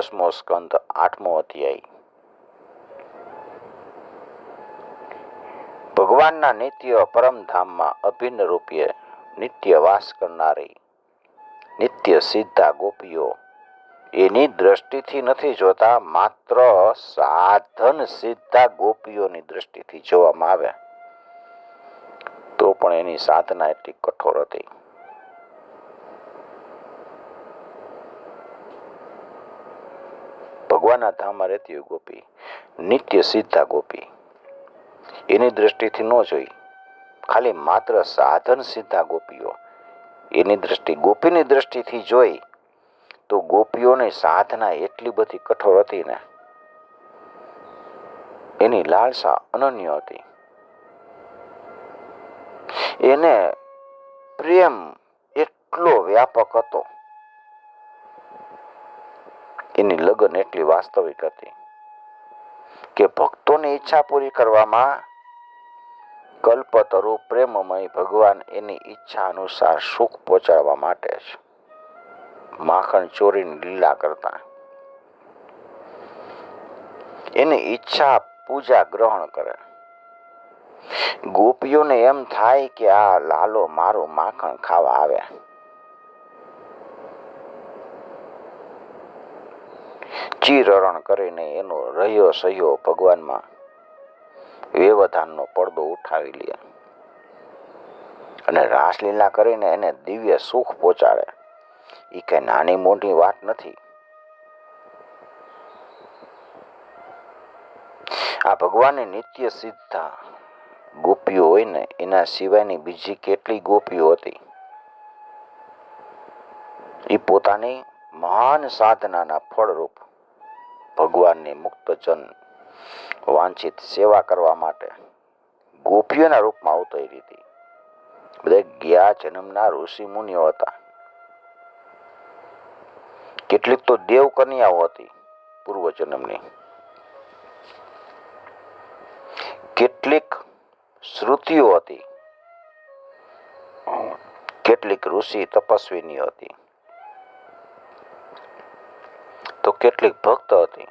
10મો સ્કંદ 8મો અધ્યાય. ભગવાનના નિત્ય પરમધામમાં અભિન્ન રૂપે નિત્ય વાસ કરનારી નિત્ય સિદ્ધા ગોપીઓ એની દ્રષ્ટિથી નથી જોતા, માત્ર સાધન સિદ્ધા ગોપીઓની દ્રષ્ટિથી જોવામાં આવે તો પણ એની સાધના એટલી કઠોર હતી. ભગવાનના ધામમાં રહેતી ગોપી નિત્ય સિદ્ધા ગોપી એની દ્રષ્ટિથી ન જોઈ, ખાલી માત્ર સાધન સિદ્ધા ગોપીઓ એની દ્રષ્ટિ, ગોપીની દ્રષ્ટિથી જોઈ તો ગોપીઓની સાધના એટલી બધી કઠોર હતી ને, એની લાલસા અનન્ય હતી. એને પ્રેમ એટલો વ્યાપક હતો, એની લગન એટલી વાસ્તવિક હતી કે ભક્તોની ઈચ્છા પૂરી કરવામાં કલ્પતરુ પ્રેમમય ભગવાન એની ઈચ્છા અનુસાર સુખ પહોંચાડવા માટે જ માખણ ચોરીની લીલા કરતા. એની ઈચ્છા પૂજા ગ્રહણ કરે. ગોપીઓને એમ થાય કે આ લાલો મારું માખણ ખાવા આવે. ચીરહરણ કરીને એનો રહ્યો સહ્યો ભગવાનમાં વ્યવધાનનો પડદો ઉઠાવી લે અને રાસલીલા કરીને એને દિવ્ય સુખ પહોંચાડે. એ કઈ નાની મોટી વાત નથી. આ ભગવાનની નિત્ય સિદ્ધા ગોપીઓ હોય ને, એના સિવાયની બીજી કેટલી ગોપીઓ હતી. એ પોતાની મહાન સાધનાના ફળરૂપ ભગવાનની મુક્તજન વાંછિત સેવા કરવા માટે ગોપીઓના રૂપમાં અવતરી હતી. બધા ગયા જન્મના ઋષિ મુનિઓ હતા. કેટલીક તો દેવ કન્યાઓ હતી પૂર્વ જન્મની, કેટલીક શ્રુતિઓ હતી, કેટલીક ઋષિ તપસ્વીનીઓ હતી, તો કેટલીક ભક્ત હતી.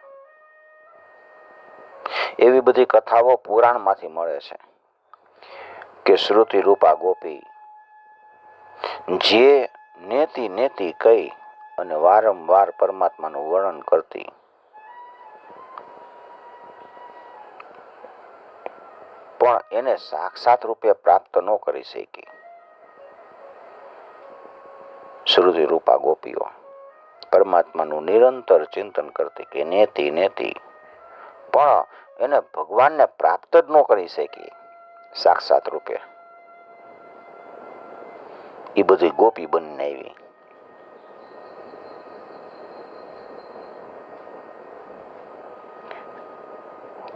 એવી બધી કથાઓ પુરાણમાંથી મળે છે કે શ્રુતિ રૂપા ગોપી જે નેતિ નેતિ કહી અને વારંવાર પરમાત્માનું વર્ણન કરતી, પણ એને સાક્ષાત રૂપે પ્રાપ્ત ન કરી શકી. શ્રુતિ રૂપા ગોપીઓ પરમાત્માનું નિરંતર ચિંતન કરતી કે નેતિ નેતિ, પણ એને ભગવાનને પ્રાપ્ત જ ન કરી શકી સાક્ષાત રૂપે. એ બધી ગોપી બનીને આવી.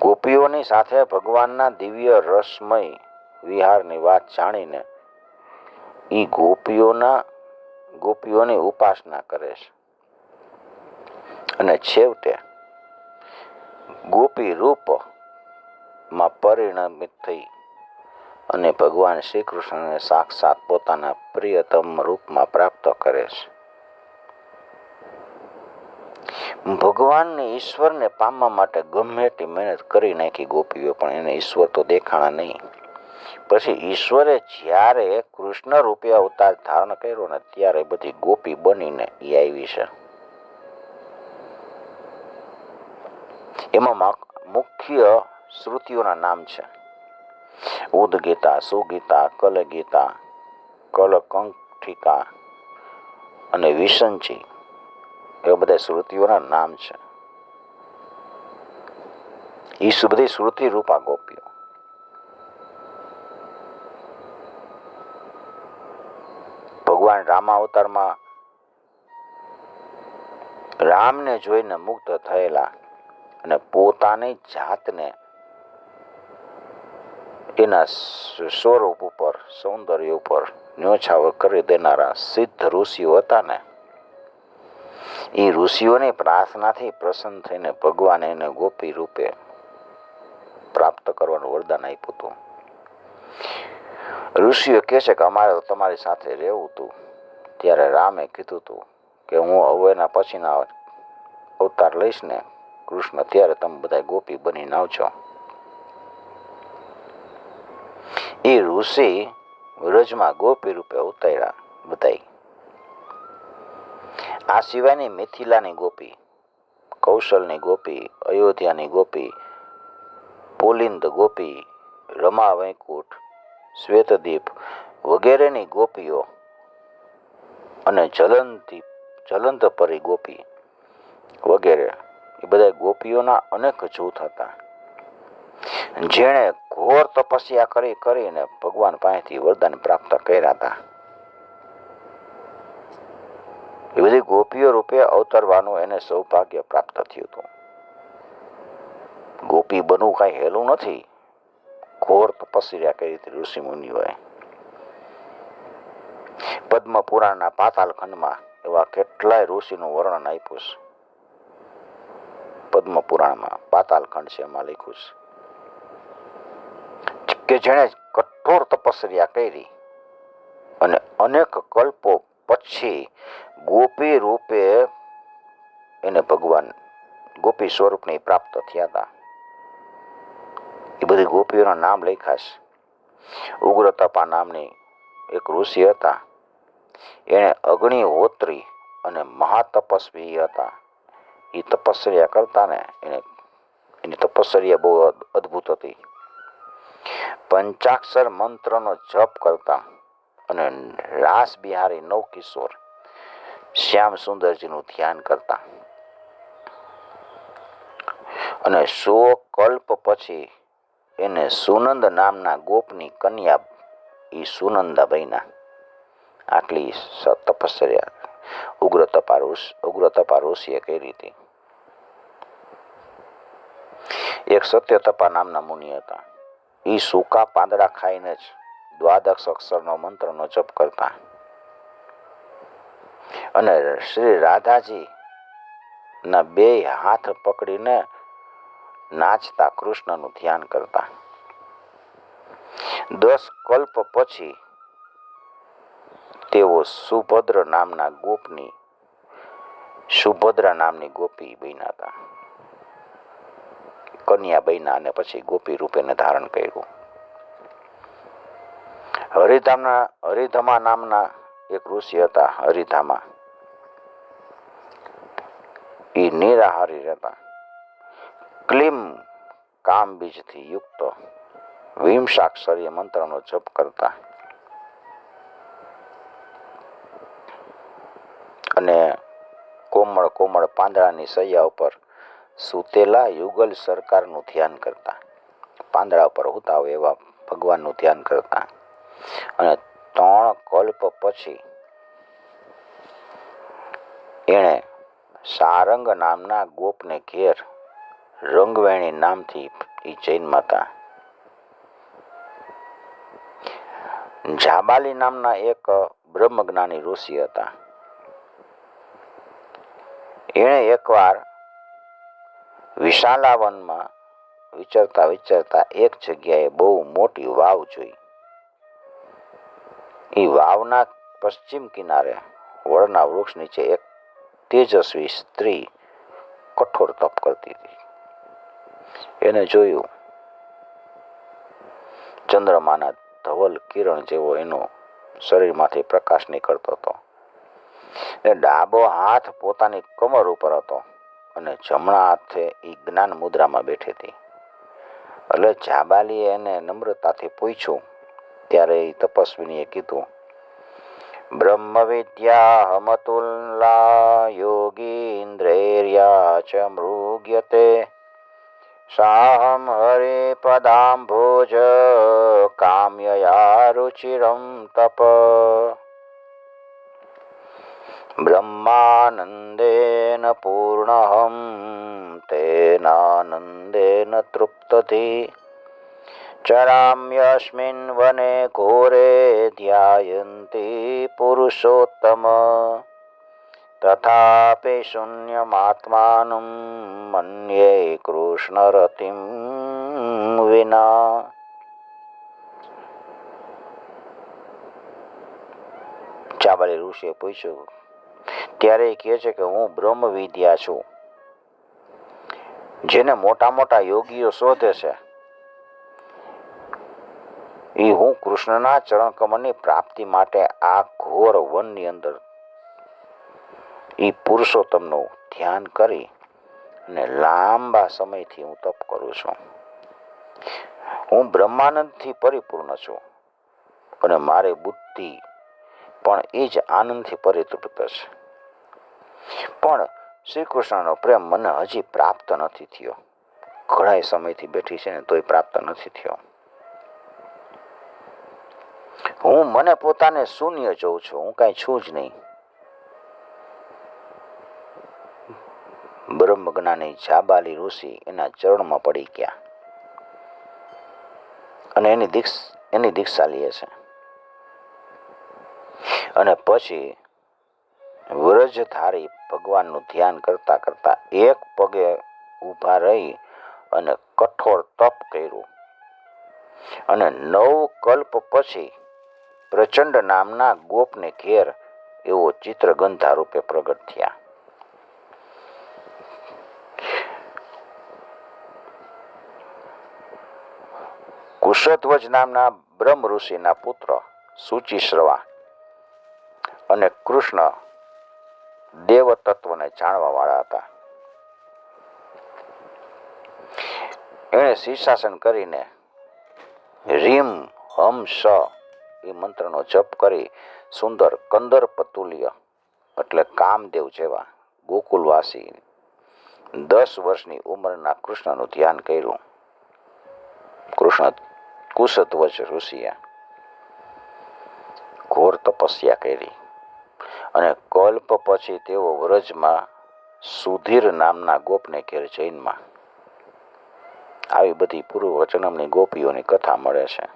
ગોપીઓની સાથે ભગવાનના દિવ્ય રસમય વિહારની વાત જાણીને એ ગોપીઓની ઉપાસના કરે છે અને છેવટે ગોપી રૂપમાં પરિણમિત થઈ અને ભગવાન શ્રી કૃષ્ણને સાક્ષાત પોતાના પ્રિયતમ રૂપમાં પ્રાપ્ત કરે છે. ભગવાનને ઈશ્વરને પામવા માટે ગમે એટલી મહેનત કરી નાખી ગોપીઓ, પણ એને ઈશ્વર તો દેખાણા નહીં. પછી ઈશ્વરે જ્યારે કૃષ્ણ રૂપે અવતાર ધારણ કર્યો ને, ત્યારે બધી ગોપી બનીને એ આવી છે. એમાં મુખ્ય શ્રુતિઓના નામ છે ઉદગીતા, સુગીતા, કલગીતા, કલકંઠિકા અને વિસંચી. એવા બધા શ્રુતિઓના નામ છે. એ બધી શ્રુતિ રૂપા ગોપીઓ. ભગવાન રામાવતારમાં રામને જોઈને મુગ્ધ થયેલા અને પોતાની જાતને એના સ્વરૂપ ઉપર, સૌંદર્ય ઉપર ન્યોછાવર કરી દેનારા સિદ્ધ ઋષિઓ હતા ને, એ ઋષિઓની પ્રાર્થનાથી પ્રસન્ન થઈને ભગવાન એને ગોપી રૂપે પ્રાપ્ત કરવાનું વરદાન આપ્યું હતું. ઋષિઓ કહે છે કે અમારે તો તમારી સાથે રહેવું હતું. ત્યારે રામે કીધું હતું કે હું હવે એના પછીના અવતાર લઈશ ને કૃષ્ણ, ત્યારે તમે બધા ગોપી બનીને આવજો. એ ઋષિ વ્રજમાં ગોપી રૂપે ઉતાર્યા બધાય. આ સિવાયની મિથિલાની ગોપી, કૌશલની ગોપી, અયોધ્યાની ગોપી, પુલિંદ ગોપી, રમા વૈકુંઠ, શ્વેતદીપ વગેરેની ગોપીઓ અને જલંધપરી ગોપી વગેરે, એ બધા ગોપીઓના અનેક જૂથ હતા, જેણે ઘોર તપસ્યા કરીને ભગવાન પાસેથી વરદાન પ્રાપ્ત કર્યા હતા. એ બધી ગોપીઓ રૂપે અવતરવાનું એને સૌભાગ્ય પ્રાપ્ત થયું હતું. ગોપી બનવું કાંઈ હેલું નથી. ઘોર તપસ્યા કરી હતી ઋષિ મુનિઓએ. પદ્મ પુરાણના પાતાલ ખંડમાં એવા કેટલાય ઋષિનું વર્ણન આપ્યું છે. પદ્મ પુરાણમાં પાતાલ ખંડ છે, એમાં લખ્યું છે કે જેણે કઠોર તપસ્યા કરી અને અનેક કલ્પો પછી ગોપી રૂપે એને ભગવાન ગોપી સ્વરૂપને પ્રાપ્ત થયા હતા. એ બધી ગોપીઓના નામ લખ્યા છે. ઉગ્રતપા નામની એક ઋષિ હતા. એણે અગ્નિહોત્રી અને મહાતપસ્વી હતા. એ તપસ્યા કરતા ને એની તપસ્યા બહુ અદ્ભુત હતી. પંચાક્ષર મંત્રનો જપ કરતા અને રાસ બિહારી નવકિશોર શ્યામ સુંદરજીનું ધ્યાન કરતા અને 100 કલ્પ પછી એને સુનંદ નામના ગોપની કન્યા એ સુનંદા બન્યા. આટલી તપસ્યા ઉગ્રતપા ઋષિએ કરી હતી. એક સત્યતપા નામના મુનિ હતા. એ સૂકા પાંદડા ખાઈને જ દ્વાદશ અક્ષરનો મંત્રનો જપ કરતા અને શ્રી રાધાજી ના 2 હાથ પકડીને નાચતા કૃષ્ણનું ધ્યાન કરતા. 10 કલ્પ પછી તેઓ સુભદ્રા નામની ગોપી બન્યા હતા. કન્યા બન્યા અને પછી ગોપી રૂપેને ધારણ કર્યું. હરિધમા નામના એક ઋષિ હતા. હરિધામા એ નિરાહારી રહેતા. ક્લીમ કામ બીજથી યુક્ત વિંશાક્ષરીય મંત્રનો જપ કરતા અને કોમળ પાંદડાની સૈયા ઉપર સૂતેલા યુગલ સરકારનું ધ્યાન કરતા. પાંદડા ઉપર હોતા હોય એવા ભગવાનનું ધ્યાન કરતા અને 3 કલ્પ પછી એણે સારંગ નામના ગોપને ઘેર રંગવેણી નામથી જૈનમાં હતા. જાબાલી નામના એક બ્રહ્મજ્ઞાની ઋષિ હતા. એણે એકવાર વિશાલાવનમાં વિચરતા એક જગ્યાએ બહુ મોટી વાવ જોઈ. એ વાવના પશ્ચિમ કિનારે વડના વૃક્ષ નીચે એક તેજસ્વી સ્ત્રી કઠોર તપ કરતી હતી. એને જોયું. ચંદ્રમાના ધવલ કિરણ જેવો એનો શરીરમાંથી પ્રકાશ નીકળતો હતો. એ ડાબો હાથ પોતાની કમર ઉપર હતો અને જમણા હાથે એ જ્ઞાન મુદ્રામાં બેઠી હતી. એટલે જાબાલીએ એને નમ્રતાથી પૂછ્યું. ત્યારે એ તપસ્વીનીએ કીધું, બ્રહ્મ વિદ્યા હમતુલ્લા યોગીન્દ્રૈર્યા ચ મૃગ્યતે સાહમ હરે પદાંભોજ કામ્યયા રુચિરમ તપ બ્રહ્માનંદેન પૂર્ણહમ તેનાનંદેન તૃપ્તધિ ચરામ્યસ્મિન વને ઘોરે ધ્યાયન્તિ પુરુષોત્તમ તથાપિ શૂન્યમાત્માનં મન્યે કૃષ્ણરતિમ વિના. જાબાલી ઋષિએ પૂછ્યું. ત્યારે એ કહે છે કે હું બ્રહ્મ વિદ્યા છું જેને મોટા મોટા યોગીઓ શોધે છે, એ હું કૃષ્ણના ચરણ કમળની પ્રાપ્તિ માટે આ ઘોર વનની અંદર એ પુરુષોત્તમનું ધ્યાન કરી અને લાંબા સમયથી હું તપ કરું છું. હું બ્રહ્માનંદથી પરિપૂર્ણ છું અને મારી બુદ્ધિ પણ એ જ આનંદથી પરિતૃપ્ત છે. પણ શ્રી કૃષ્ણનો પ્રેમ મને હજી પ્રાપ્ત નથી થયો. ઘણા સમયથી બેઠી છે ને તોય પ્રાપ્ત નથી થયો. હું મને પોતાને શૂન્ય જોઉં છું. હું કાંઈ છું જ નહીં. બ્રહ્મજ્ઞાની જાબાલી ઋષિ એના ચરણમાં પડી ગયા અને એની દીક્ષા લે છે. અને પછી વ્રજધારી ભગવાનનું ધ્યાન કરતા કરતા એક પગે ઊભા રહી અને કઠોર તપ કર્યું અને 9 કલ્પ પછી પ્રચંડ નામના ગોપને ઘેર એવો ચિત્રગંધા રૂપે પ્રગટ થયા. કુશધ્વજ નામના બ્રહ્મ ઋષિના પુત્ર શુચિશ્રવા અને કૃષ્ણ દેવ તત્વને જાણવા વાળા હતા. એણે શીર્ષાસન કરીને રીમ હમ શ એ મંત્રનો જપ કરી સુંદર કંદર્પતુલ્ય એટલે કામદેવ જેવા ગોકુલવાસી 10 વર્ષની ઉંમરના કૃષ્ણનું ધ્યાન કર્યું. કૃષ્ણ કુશધ્વજ ઋષિએ ઘોર તપસ્યા કરી અને કલ્પ પછી તેઓ વ્રજમાં સુધીર નામના ગોપને ઘેર જૈનમાં. આવી બધી પૂર્વ જન્મની ગોપીઓની કથા મળે છે.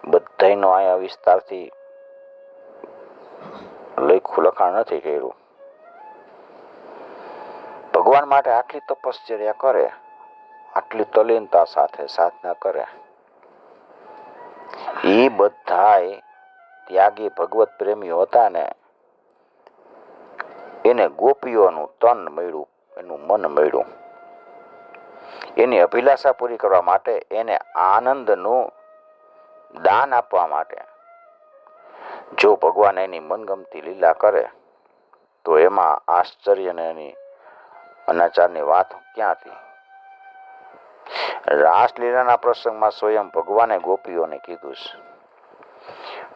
બધાયનો અહીંયા વિસ્તારથી લખાણ નથી કર્યું. ભગવાન માટે આટલી તપશ્ચર્યા કરે, આટલી તલ્લીનતા સાથે સાધના કરે, એ બધાય ત્યાગી ભગવત પ્રેમીઓ હતા ને એને ગોપીઓનું તન મળ્યું, એનું મન મળ્યું. એની અભિલાષા પૂરી કરવા માટે, એને આનંદનું દાન આપવા માટે જો ભગવાન એની મનગમતી લીલા કરે તો એમાં આશ્ચર્ય ને એની અનાચારની વાત ક્યાં હતી? રાસલીલાના પ્રસંગમાં સ્વયં ભગવાને ગોપીઓને કીધું છે,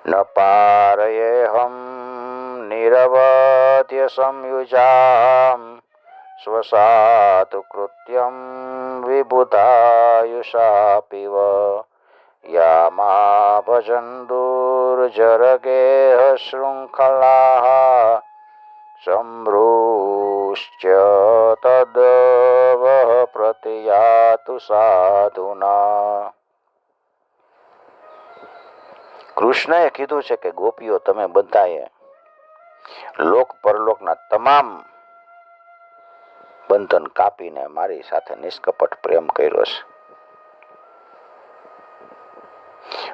ન પારયેહમ નિરવધ્ય સંયુજામ સ્વસાતુ કૃત્યમ વિબુધાયુષાપિવ યામા ભજન દુર્જરગેહ શૃંખલાઃ સમૃશ્ચ તદવઃ પ્રતિયાતુ સાધુના. કૃષ્ણએ કીધું છે કે ગોપીઓ, તમે બધાએ લોક પરલોકના તમામ બંધન કાપીને મારી સાથે નિષ્કપટ પ્રેમ કર્યો છે.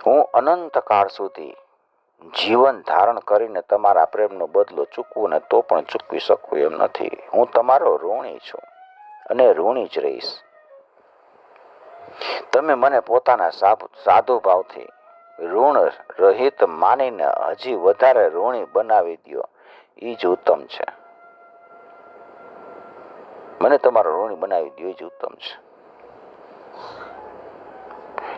હું અનંત કાળ સુધી જીવન ધારણ કરીને તમારા પ્રેમનો બદલો ચૂકવું ને તો પણ ચૂકવી શકું એમ નથી. હું તમારો ઋણી છું અને ઋણી જ રહીશ. તમે મને પોતાના સાધુ ભાવથી ઋણ રહિત માનીને હજી વધારે ઋણી બનાવી દો, એ જ ઉત્તમ છે. મને તમારો ઋણી બનાવી દો, એ જ ઉત્તમ છે.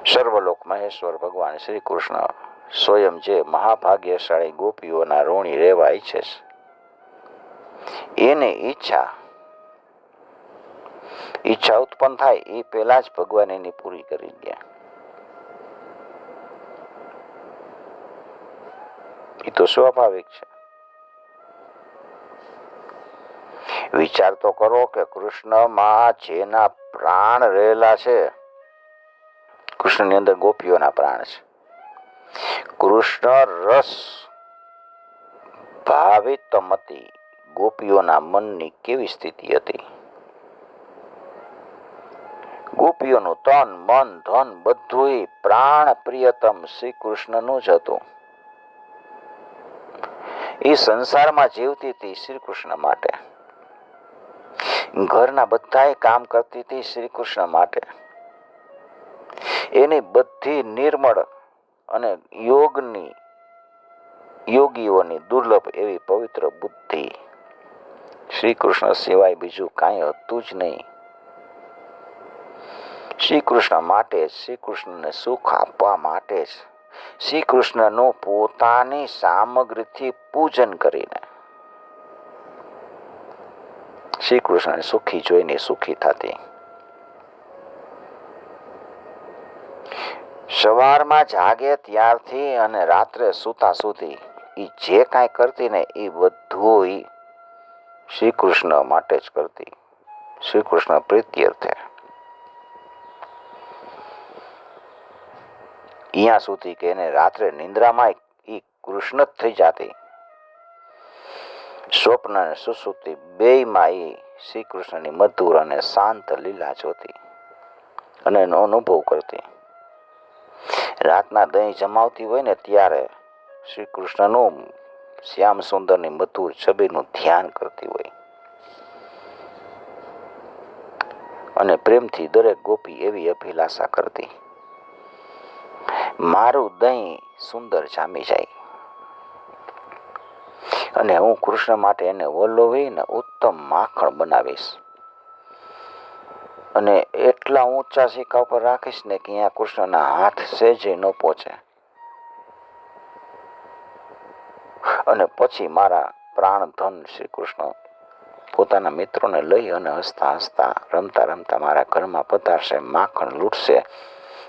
સર્વલોક મહેશ્વર ભગવાન શ્રી કૃષ્ણ સ્વયં જે મહાભાગ્યશાળી ગોપીઓના ઋણી રહેવા ઈચ્છે છે, એને ઈચ્છા ઉત્પન્ન થાય એ પહેલા જ ભગવાન એની પૂરી કરી દે. એ તો સ્વાભાવિક છે. વિચાર તો કરો કે કૃષ્ણમાં જેના પ્રાણ રહેલા છે, કૃષ્ણની અંદર ગોપીઓના પ્રાણ છે. કૃષ્ણ રસ ભાવિતમતી ગોપીઓના મનની કેવી સ્થિતિ હતી? ગોપીઓનું તન મન ધન બધું પ્રાણ પ્રિયતમ શ્રી કૃષ્ણનું જ હતું. એ સંસારમાં જીવતી હતી શ્રી કૃષ્ણ માટે. ઘરના બધાય કામ કરતી હતી શ્રી કૃષ્ણ માટે. એની બધી નિર્મળ અને યોગીઓની દુર્લભ એવી પવિત્ર બુદ્ધિ શ્રી કૃષ્ણ સિવાય બીજું કાંઈ હતું જ નહીં. શ્રી કૃષ્ણ માટે જ, શ્રી કૃષ્ણને સુખ આપવા માટે જ, શ્રી કૃષ્ણનું પોતાની સામગ્રીથી પૂજન કરીને શ્રી કૃષ્ણને સુખી જોઈને સુખી થતી. સવારમાં જાગે ત્યારથી અને રાત્રે સૂતા સુધી એ જે કાંઈ કરતી ને એ બધું શ્રી કૃષ્ણ માટે જ કરતી, શ્રી કૃષ્ણ પ્રીત્યર્થે. અહીંયા સુધી કે એને રાત્રે નિંદ્રામાં એ કૃષ્ણ જ થઈ જતી. સ્વપ્ન અને સુસુપ્તિ બેયમાં એ શ્રી કૃષ્ણની મધુર અને શાંત લીલા જોતી અને એનો અનુભવ કરતી. રાતના દહીં જમાવતી હોય ને ત્યારે શ્રી કૃષ્ણનું શ્યામ સુંદરની મધુર છબીનું ધ્યાન કરતી હોય અને પ્રેમથી દરેક ગોપી એવી અભિલાષા કરતી, મારું દહીં સુંદર જામી જાય અને હું કૃષ્ણ માટે એને વલોવીને ઉત્તમ માખણ બનાવીશ અને એટલા ઊંચા શિખા ઉપર રાખીશ ને કે અહીંયા કૃષ્ણના હાથ સહેજે ન પહોંચે. અને પછી મારા પ્રાણધન શ્રી કૃષ્ણ પોતાના મિત્રોને લઈ અને હસતા હસતા રમતા રમતા મારા ઘરમાં પધારશે, માખણ લૂંટશે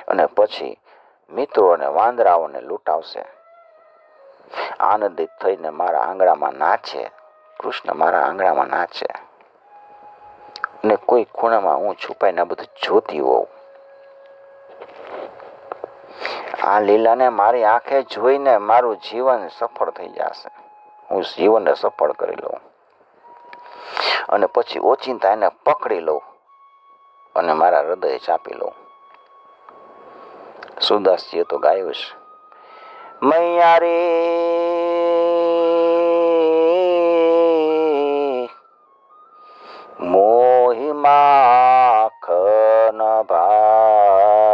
અને પછી મિત્રો અને વાંદરાઓને લૂંટાવશે. આનંદિત થઈને મારા આંગણામાં નાચે, કૃષ્ણ મારા આંગણામાં નાચે અને કોઈ ખૂણામાં હું છુપાઈને બધું જોતી હોઉં. આ લીલાને મારી આંખે જોઈને મારું જીવન સફળ થઈ જશે. હું જીવનને સફળ કરી લઉં અને પછી ઓચિંતા એને પકડી લઉં અને મારા હૃદય ચાપી લઉં. સુરદાસજીએ તો ગાયું છે, મૈયા રે મોહી માખન ભાવે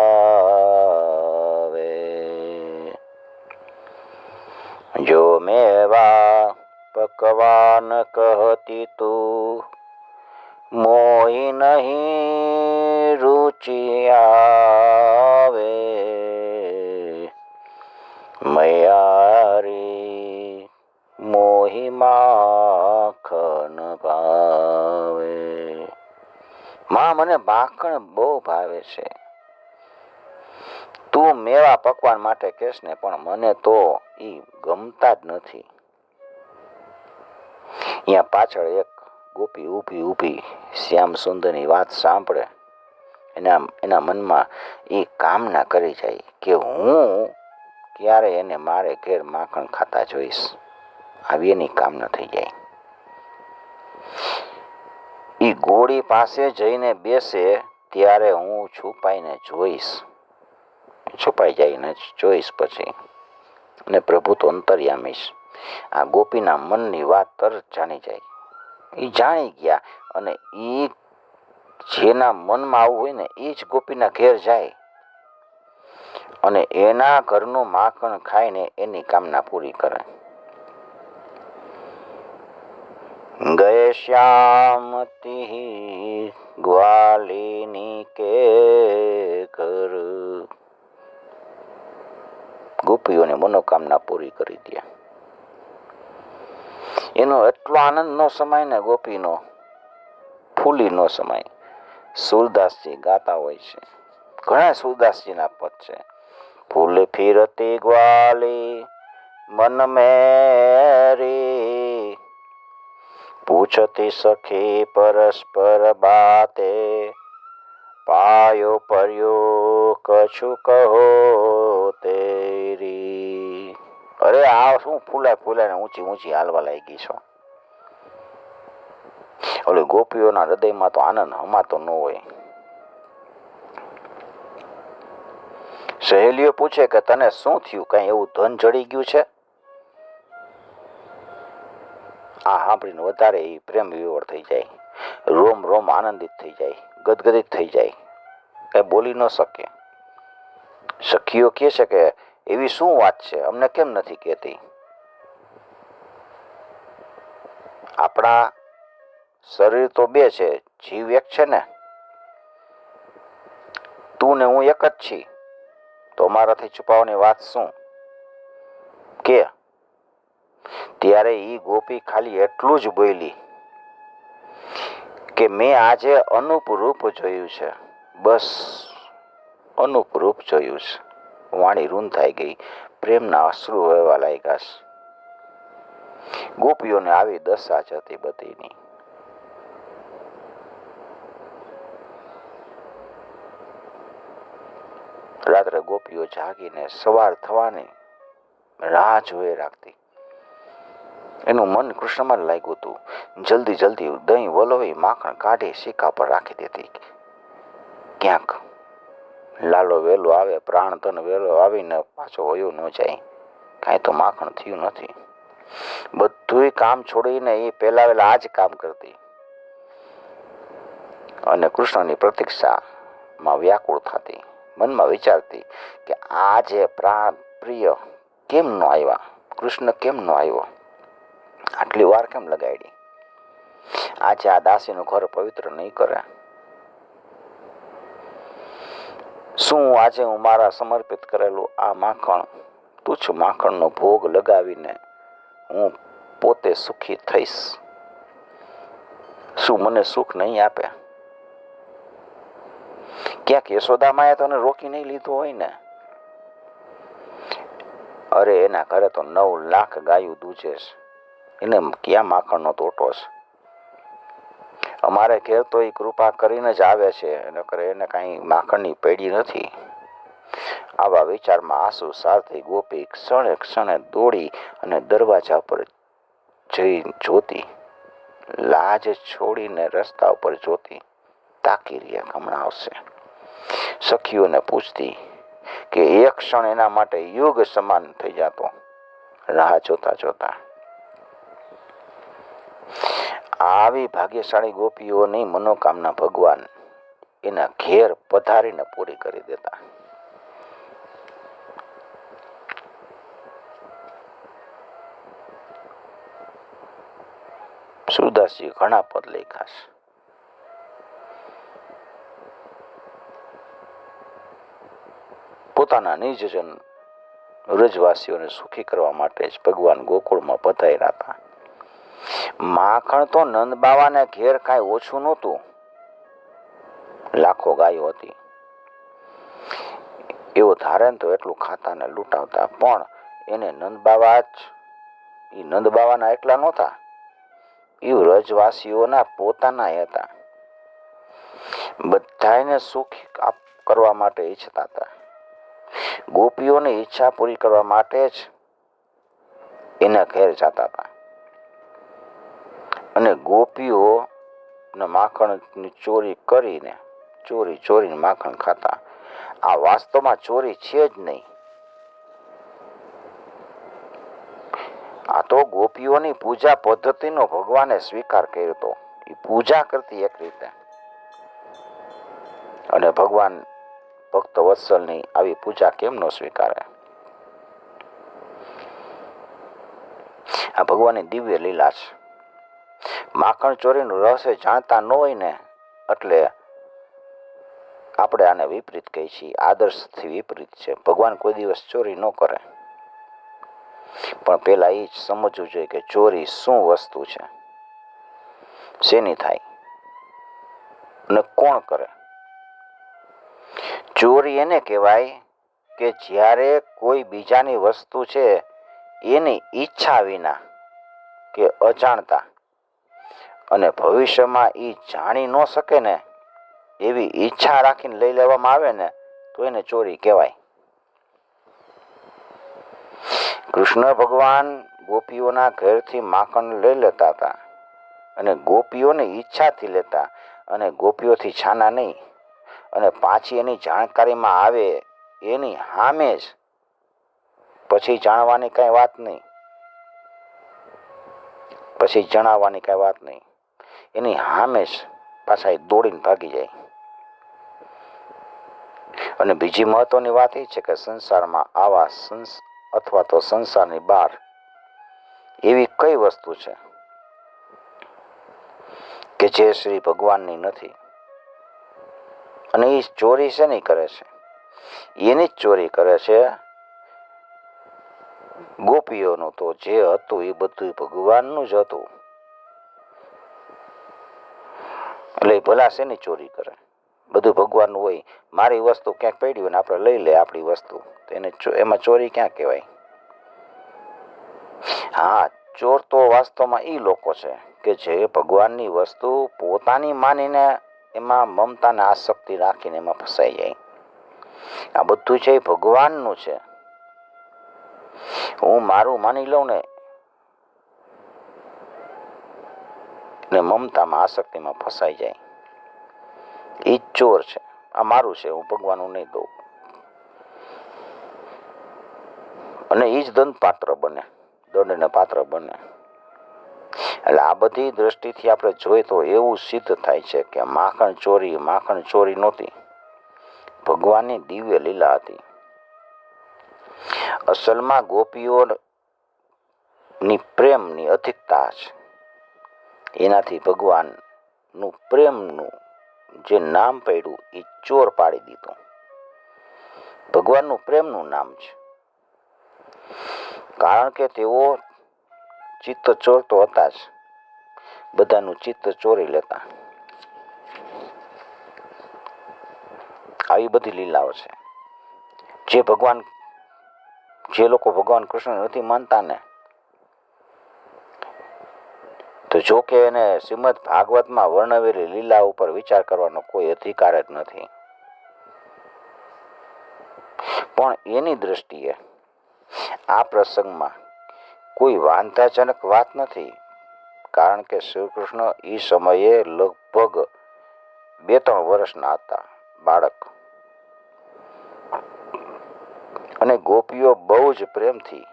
જો મેવા પકવાન કહતી તું મોહી નહીં रुचि आवे मैयारी मोही माखन भावे. માં મને માખણ બહુ ભાવે છે. તું મેવા પકવાન માટે કહેશ ને પણ મને તો ઈ ગમતા જ નથી. અહીંયા પાછળ એક ગોપી ઊભી શ્યામ સુંદરની વાત સાંભળે એના મનમાં એ કામના કરી જાય કે હું ક્યારે એને મારે ઘેર માખણ ખાતા જોઈશ. આવી એની કામના થઈ જાય. એ ઘોડી પાસે જઈને બેસે ત્યારે હું છુપાઈને જોઈશ. છુપાઈ જઈને જોઈશ પછી અને પ્રભુ તો અંતર્યામી છે. આ ગોપીના મનની વાત તરત જાણી જાય. એ જાણી ગયા અને એ જેના મનમાં આવું હોય ને એ જ ગોપીના ઘેર જાય અને એના ઘરનું માખણ ખાઈને એની કામના પૂરી કરે. ગયે શ્યામતી ગ્વાલિની કે ઘર. ગોપીઓની મનોકામના પૂરી કરી દે. એનો એટલો આનંદ નો સમાય ને ગોપીનો ફૂલી નો સમાય. સુરદાસજી ગાતા હોય છે. ઘણા સુરદાસજીના પદ છે. ફૂલ ફિરતી ગ્વાલી મન મેરી પૂછતી સખી પરસ્પર બાતે પાયો पर्यो કછુ કહો તેરી. અરે આ શું ફૂલાય ને ઊંચી હાલવા લાગી છો. ઓલી ગોપીઓના હૃદયમાં તો આનંદ હમાતો ન હોય. સહેલીઓ પૂછે કે તને શું થયું, કઈ એવું ધન જડી ગયું છે? આ સાંભળીને વધારે એ પ્રેમ વિવર થઈ જાય. રોમ રોમ આનંદિત થઈ જાય, ગદગદિત થઈ જાય, કઈ બોલી ન શકે. સખીઓ કહે છે કે એવી શું વાત છે, અમને કેમ નથી કહેતી? આપણા શરીર તો બે છે, જીવ એક છે ને. તું ને હું એક જ છી, તો મારાથી છુપાવવાની વાત શું કે? ત્યારે ઈ ગોપી ખાલી એટલું જ બોલી કે મેં આજે અનુપ રૂપ જોયું છે, બસ અનુપ રૂપ જોયું છે. વાણી રૂંધાઈ ગઈ, પ્રેમના અશ્રુ વહેવા લાગ્યા છે. ગોપીઓને આવી દશા જ હતી બધીની. રાત્રે ગોપીઓ જાગીને સવાર થવાની રાહ જોઈ રાખતી. એનું મન કૃષ્ણમાં લાગ્યું હતું. જલ્દી જલ્દી દહીં વલોવી માખણ કાઢી સિક્કા પર રાખી દેતી. ક્યાંક લાલો વેલો આવે, પ્રાણધન વેલો આવીને પાછો વયો ન જાય. કાંઈ તો માખણ થયું નથી. બધું કામ છોડીને એ પહેલા વહેલા આ જ કામ કરતી અને કૃષ્ણની પ્રતીક્ષામાં વ્યાકુળ થતી. મનમાં વિચારતી કે આ જે પ્રાણ પ્રિય કેમ ન આવ્યા, કૃષ્ણ કેમ ન આવ્યો, આટલી વાર કેમ લગાડી? આજે આ દાસીનું ઘર પવિત્ર નહીં કરે? શું આજે હું મારા સમર્પિત કરેલું આ માખણ, તુચ્છ માખણનો ભોગ લગાવીને હું પોતે સુખી થઈશ? શું મને સુખ નહીં આપે? ક્યાંક યશોદામાએ તને રોકી નહીં લીધું હોય ને? અરે એના ઘરે તો 9 લાખ ગાયું દૂજે છે, એને ક્યાં માખણનો તોટો છે? અમારે ઘેર તો એ કૃપા કરીને જ આવે છે, એને કાંઈ માખણની પેઢી નથી. આવા વિચારમાં આંસુ સારથી ગોપી ક્ષણે ક્ષણે દોડી અને દરવાજા પર જઈ જોતી. લાજ છોડીને રસ્તા ઉપર જોતી, તાકી રહ્યા હમણાં આવશે. સખીઓને પૂછતી કે એક ક્ષણ એના માટે યુગ સમાન થઈ જતો. રાહ જોતા જોતા આવી ભાગ્યશાળી ગોપીઓની મનોકામના ભગવાન એના ઘેર પધારીને પૂરી કરી દેતા. સુરદાસજી ઘણા પદ લખ્યા છે. પોતાના નિજજન વ્રજવાસીઓને સુખી કરવા માટે જ ભગવાન ગોકુળમાં પધાર્યા હતા. માખણ તો નંદ બાવાને ઘેર કાંઈ ઓછું નહોતું. લાખો ગાયો હતી. એવો ધારે તો એટલું ખાતા ને લૂંટાવતા, પણ એને નંદ બાવાના એટલા નહોતા. એ વ્રજવાસીઓના પોતાના હતા. બધાને સુખ કરવા માટે ઈચ્છતા હતા. ગોપીઓની ઈચ્છા પૂરી કરવા માટે જ એના ઘેર જતા હતા. અને ગોપીઓ માખણની ચોરી કરીને ચોરીને માખણ ખાતા. આ વાસ્તવમાં ચોરી છે જ નહીં. આ તો ગોપીઓની પૂજા પદ્ધતિનો ભગવાને સ્વીકાર કર્યો હતો. એ પૂજા કરતી એક રીતે, અને ભગવાન ભક્ત વત્સલની આવી પૂજા કેમ ન સ્વીકારે? આ ભગવાનની દિવ્ય લીલા છે. માખણ ચોરીનું રહસ્ય જાણતા ન હોય ને, એટલે આપણે આને વિપરીત કહીએ છીએ. આદર્શથી વિપરીત છે. ભગવાન કોઈ દિવસ ચોરી ન કરે, પણ પેલા એ જ સમજવું જોઈએ કે ચોરી શું વસ્તુ છે, શેની થાય અને કોણ કરે. ચોરી એને કહેવાય કે જ્યારે કોઈ બીજાની વસ્તુ છે એની ઈચ્છા વિના કે અજાણતા, અને ભવિષ્યમાં એ જાણી ન શકે ને એવી ઈચ્છા રાખીને લઈ લેવામાં આવે ને, તો એને ચોરી કહેવાય. કૃષ્ણ ભગવાન ગોપીઓના ઘરથી માખણ લઈ લેતા હતા, અને ગોપીઓની ઈચ્છાથી લેતા, અને ગોપીઓથી છાના નહીં. અને પાછી એની જાણકારીમાં આવે એની સામે જ, પછી જાણવાની કઈ વાત નહીં, પછી જણાવવાની કઈ વાત નહીં. એની સામે જ પાછા એ દોડીને ભાગી જાય. અને બીજી મહત્વની વાત એ છે કે સંસારમાં આવા અથવા તો સંસારની બહાર એવી કઈ વસ્તુ છે કે જે શ્રી ભગવાનની નથી? અને એ ચોરી શેની કરે છે? એની જ ચોરી કરે છે ગોપીઓનું. તો જે હતું એ બધું ભગવાનનું જ હતું, એટલે ભલા શેની ચોરી કરે? બધું ભગવાનનું હોય. મારી વસ્તુ ક્યાંક પડી હોય ને આપણે લઈ લે આપણી વસ્તુ, તો એને એમાં ચોરી ક્યાં કહેવાય? હા, ચોર તો વાસ્તવમાં એ લોકો છે કે જે ભગવાનની વસ્તુ પોતાની માનીને એમાં મમતા ને આસક્તિ રાખીને એમાં ફસાઈ જાય. આ બધું છે એ ભગવાનનું છે. હું મારું માની લઉં ને મમતામાં આસક્તિમાં ફસાઈ જાય, એ જ ચોર છે. આ મારું છે, હું ભગવાનનું નહીં દઉં. અને એ જ દંડ પાત્ર બને, દંડને પાત્ર બને. એટલે આ બધી દ્રષ્ટિથી આપણે જોઈએ તો એવું સિદ્ધ થાય છે કે માખણ ચોરી નહોતી, ભગવાનની દિવ્ય લીલા હતી. અસલમાં ગોપીઓની પ્રેમની અધિકતા છે. એનાથી ભગવાનનું પ્રેમનું જે નામ પડ્યું એ ચોર પાડી દીધું. ભગવાનનું પ્રેમનું નામ છે, કારણ કે તેઓ ચિત્ત ચોર તો હતા જ, બધાનું ચિત્ત ચોરી લેતા. આવી બધી લીલાઓ છે. જે લોકો ભગવાન કૃષ્ણ નથી માનતા ને, તો જો કે એને શ્રીમદ ભાગવતમાં વર્ણવેલી લીલા ઉપર વિચાર કરવાનો કોઈ અધિકાર જ નથી. પણ એની દ્રષ્ટિએ આ પ્રસંગમાં કોઈ વાંધાજનક વાત નથી, કારણ કે શ્રી કૃષ્ણ એ સમયે લગભગ 2-3 વર્ષના હતા, બાળક. અને ગોપીઓ બહુ જ પ્રેમથી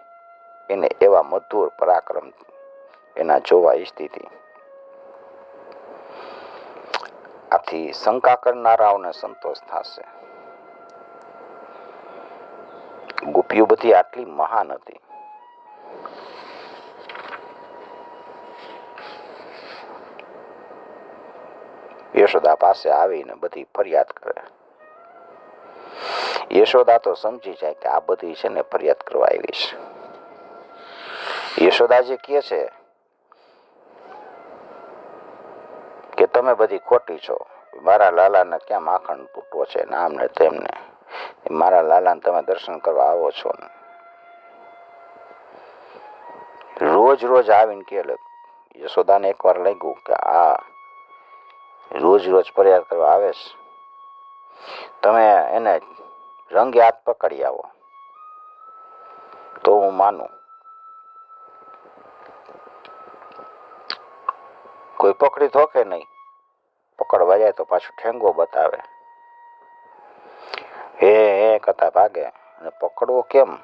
એને એવા મધુર પરાક્રમ એના જોવા ઈચ્છતી હતી. આથી શંકા કરનારાઓને સંતોષ થશે. ગોપીઓ બધી આટલી મહાન હતી. યશોદા પાસે આવીને બધી ફરિયાદ કરે. યશોદા તો સમજી જાય કે આ બધી છે ને ફરિયાદ કરવા આવી છે. યશોદા જે કહે છે કે તમે બધી ખોટી છો, મારા લાલાને ક્યાં માખણ તૂટવો છે ને આમને તેમને, મારા લાલાને તમે દર્શન કરવા આવો છો ને. રોજ આવીને કે યશોદાને એકવાર લાગ્યું કે આ રોજ ફરિયાદ કરવા આવે છે, તમે એને રંગે હાથ પકડી આવો તો હું માનું. કોઈ પકડી થોકે નહીં, પકડવા જાય તો પાછું ઠેંગો બતાવે, હે કથા ભાગે. અને પકડવો કેમ?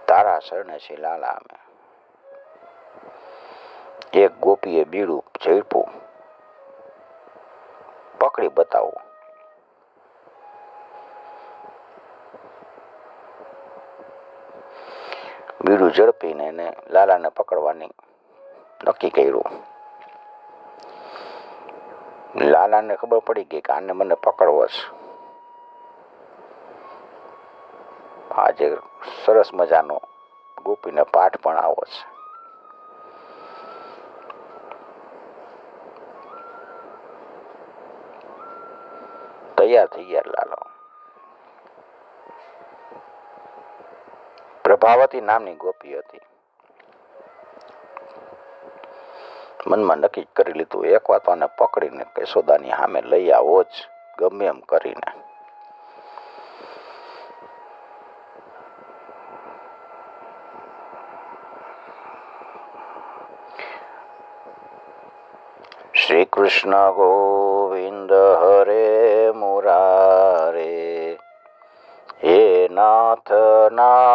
તારા શરણે છે લાલા અમે. એક ગોપીએ બીડું ઝડપું, પકડી બતાવું. બીડું ઝડપીને એને લાલાને પકડવાની નક્કી કર્યું. લાલાને ખબર પડી ગઈ કે આને મને પકડવો છે. આજે સરસ મજાનો ગોપીને પાઠ પણ આવો છે. તૈયાર થઈ ગયા લાલો. પ્રભાવતી નામની ગોપી હતી. મનમાં નક્કી કરી લીધું, એક વાત આને પકડીને યશોદાની સામે લઈ આવો જ, ગમે એમ કરીને. શ્રી કૃષ્ણ ગોવિંદ હરે મુરારે, હે નાથ ના